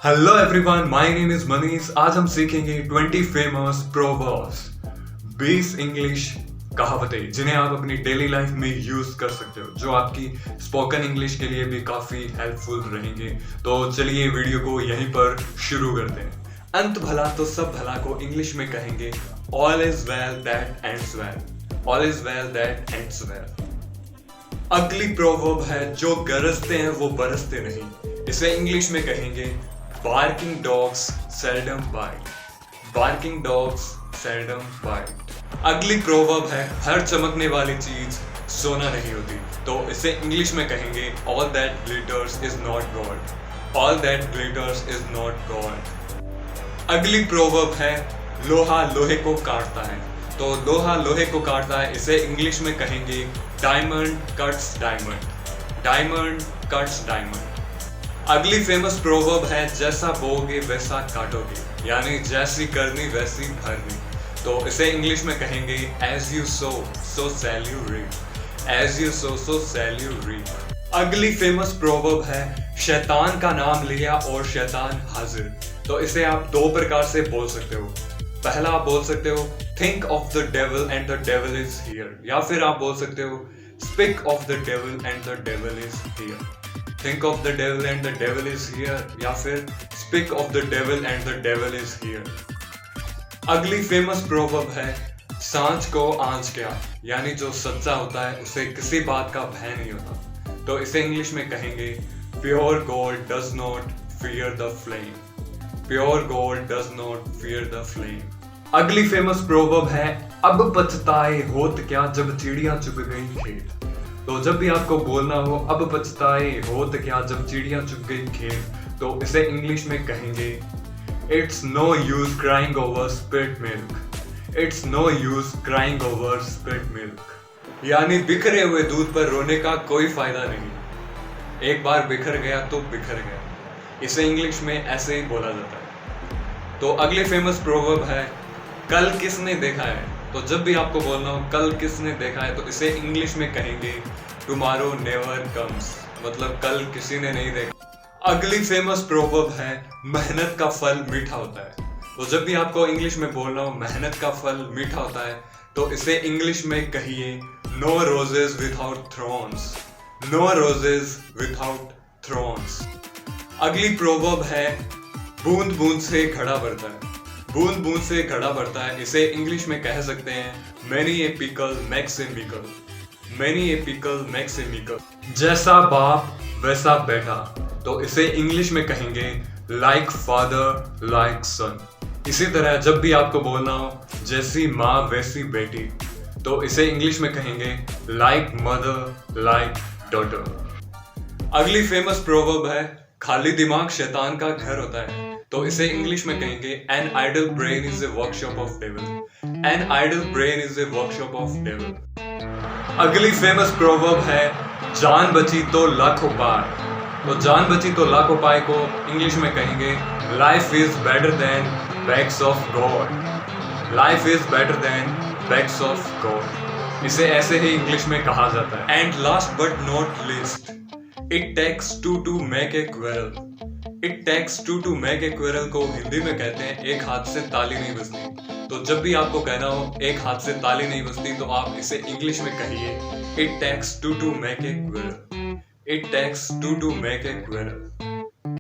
Hello everyone, my name is Manish. आज हम सीखेंगे 20 फेमस प्रोवर्ब्स, 20 इंग्लिश कहावतें जिन्हें आप अपनी डेली लाइफ में यूज कर सकते हो, जो आपकी स्पोकन इंग्लिश के लिए भी काफी हेल्पफुल रहेंगे। तो चलिए वीडियो को यहीं पर शुरू करते हैं। अंत भला तो सब भला को इंग्लिश में कहेंगे all is well that ends well. All is well that ends well. अगली प्रोवर्ब है जो गरजते हैं वो बरसते नहीं। इसे इंग्लिश में कहेंगे Barking dogs seldom bite. Barking dogs seldom bite. अगली प्रोवर्ब है हर चमकने वाली चीज सोना नहीं होती। तो इसे इंग्लिश में कहेंगे All that glitters is not gold. All that glitters is not gold. अगली प्रोवर्ब है लोहा लोहे को काटता है। तो लोहा लोहे को काटता है, इसे इंग्लिश में कहेंगे Diamond cuts diamond. Diamond cuts diamond. अगली फेमस प्रोवर्ब है जैसा बोओगे वैसा काटोगे, यानी जैसी करनी वैसी भरनी। तो इसे इंग्लिश में कहेंगे as you sow so shall you reap. As you sow so shall you reap. अगली फेमस प्रोवर्ब है शैतान का नाम लिया और शैतान हाजिर। तो इसे आप दो प्रकार से बोल सकते हो। पहला आप बोल सकते हो think of the devil and the devil is here, या फिर आप बोल सकते हो speak of the devil and the devil is here. Think of the devil and the devil is here, या फिर speak of the devil and the devil is here. अगली famous proverb है सांझ को आंच क्या, यानी जो सच्चा होता है उसे किसी बात का भय नहीं होता। तो इसे इंग्लिश में कहेंगे Pure gold does not fear the flame. Pure gold does not fear the flame. अगली फेमस प्रोवर्ब है अब पछताए होत क्या जब चिड़िया चुग गई खेत। तो जब भी आपको बोलना हो अब पछताए होत क्या जब चिड़िया चुग गई खेत, तो इसे इंग्लिश में कहेंगे It's no use crying over spilt milk. It's no use crying over spilt milk. यानी बिखरे हुए दूध पर रोने का कोई फायदा नहीं। एक बार बिखर गया तो बिखर गया। इसे इंग्लिश में ऐसे ही बोला जाता है। तो अगली फेमस प्रोवर्ब है कल किसने देखा है। तो जब भी आपको बोलना हो कल किसने देखा है, तो इसे इंग्लिश में कहेंगे टुमारो नेवर कम्स, मतलब कल किसी ने नहीं देखा। अगली फेमस प्रोवर्ब है मेहनत का फल मीठा होता है। तो जब भी आपको इंग्लिश में बोलना हो मेहनत का फल मीठा होता है, तो इसे इंग्लिश में कहिए no roses without thorns. No roses without thorns. अगली प्रोवर्ब है बूंद बूंद से घड़ा भरता है। बूंद बूंद से घड़ा भरता है, इसे इंग्लिश में कह सकते हैं Many a pickle makes a mickle. Many a pickle makes a mickle. जैसा बाप वैसा बेटा। तो इसे इंग्लिश में कहेंगे Like father like son. इसी तरह जब भी आपको बोलना हो जैसी माँ वैसी बेटी, तो इसे इंग्लिश में कहेंगे Like mother like daughter. अगली फेमस प्रोवर्ब है खाली दिमाग शैतान का घर होता है। तो इसे इंग्लिश में कहेंगे An idle brain is a workshop of devil. An idle brain is a workshop of devil. अगली फेमस प्रोवर्ब है जान बची तो लाख उपाय। तो जान बची तो लाख उपाय को इंग्लिश में कहेंगे Life is better than bags of gold. Life is better than bags of gold. इसे ऐसे ही इंग्लिश में कहा जाता है। And last but not least, It takes two to make a quarrel. It takes two to make a quarrel को हिंदी में कहते हैं एक हाथ से ताली नहीं बजती। तो जब भी आपको कहना हो एक हाथ से ताली नहीं बजती, तो आप इसे इंग्लिश में कहिए It takes two to make a quarrel. It takes two to make a quarrel.